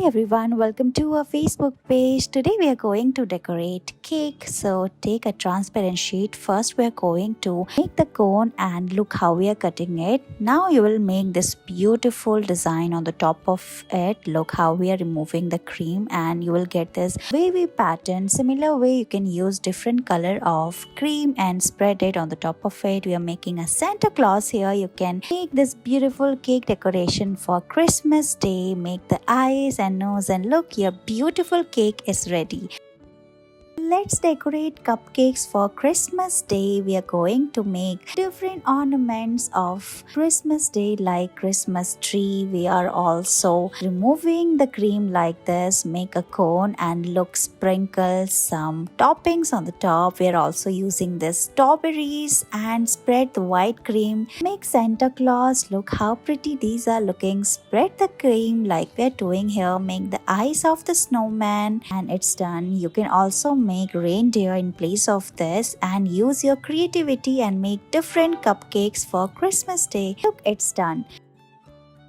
everyone, welcome to our Facebook page. Today we are going to decorate cake. So take a transparent sheet. First we are going to make the cone and look how we are cutting it. Now you will make this beautiful design on the top of it. Look how we are removing the cream and you will get this wavy pattern. Similar way you can use different color of cream and spread it on the top of it. We are making a Santa Claus here. You can make this beautiful cake decoration for Christmas Day. Make the eyes and nose and look, your beautiful cake is ready. Let's decorate cupcakes for Christmas Day. We are going to make different ornaments of Christmas Day like Christmas tree. We are also removing the cream like this, make a cone and look, sprinkle some toppings on the top. We are also using this strawberries and spread the white cream. Make Santa Claus. Look how pretty these are looking. Spread the cream like we are doing here. Make the eyes of the snowman and it's done. You can also make reindeer in place of this and use your creativity and make different cupcakes for Christmas Day. Look, it's done.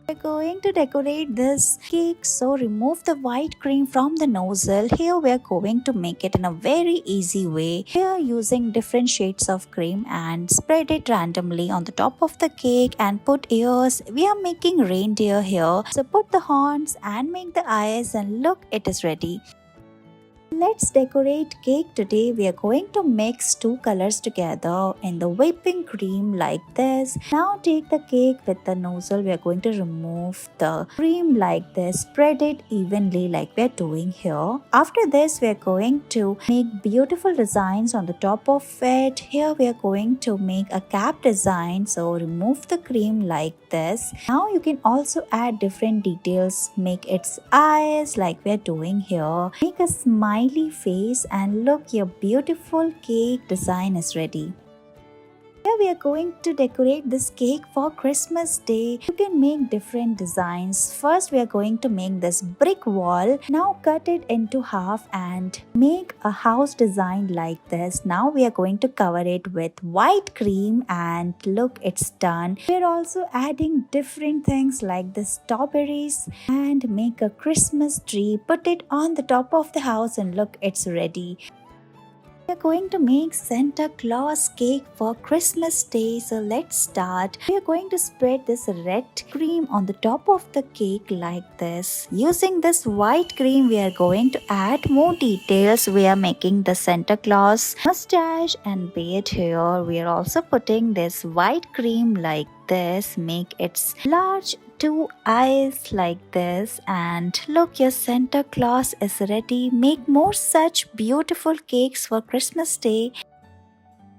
We're going to decorate this cake, so remove the white cream from the nozzle. Here we are going to make it in a very easy way. We are using different shades of cream and spread it randomly on the top of the cake and put ears. We are making reindeer here, so put the horns and make the eyes and look, it is ready. Let's decorate cake today. We are going to mix two colors together in the whipping cream like this. Now take the cake with the nozzle. We are going to remove the cream like this. Spread it evenly like we are doing here. After this, we are going to make beautiful designs on the top of it. Here we are going to make a cap design. So remove the cream like this. Now you can also add different details. Make its eyes like we are doing here. Make a smiley face and look, your beautiful cake design is ready. Here we are going to decorate this cake for Christmas Day. You can make different designs. First we are going to make this brick wall. Now cut it into half and make a house design like this. Now we are going to cover it with white cream and look, it's done. We are also adding different things like the strawberries and make a Christmas tree. Put it on the top of the house and look, it's ready. We are going to make Santa Claus cake for Christmas Day. So let's start. We are going to spread this red cream on the top of the cake like this. Using this white cream, we are going to add more details. We are making the Santa Claus mustache and beard here. We are also putting this white cream like this. Make its large two eyes like this and look, your Santa Claus is ready. Make more such beautiful cakes for Christmas Day.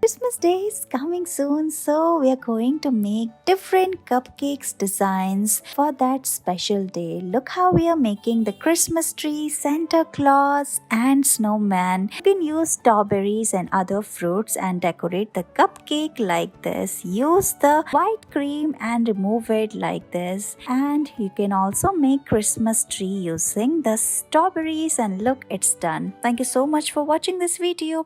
Christmas Day is coming soon, so we are going to make different cupcakes designs for that special day. Look how we are making the Christmas tree, Santa Claus and snowman. You can use strawberries and other fruits and decorate the cupcake like this. Use the white cream and remove it like this. And you can also make Christmas tree using the strawberries and look, it's done. Thank you so much for watching this video.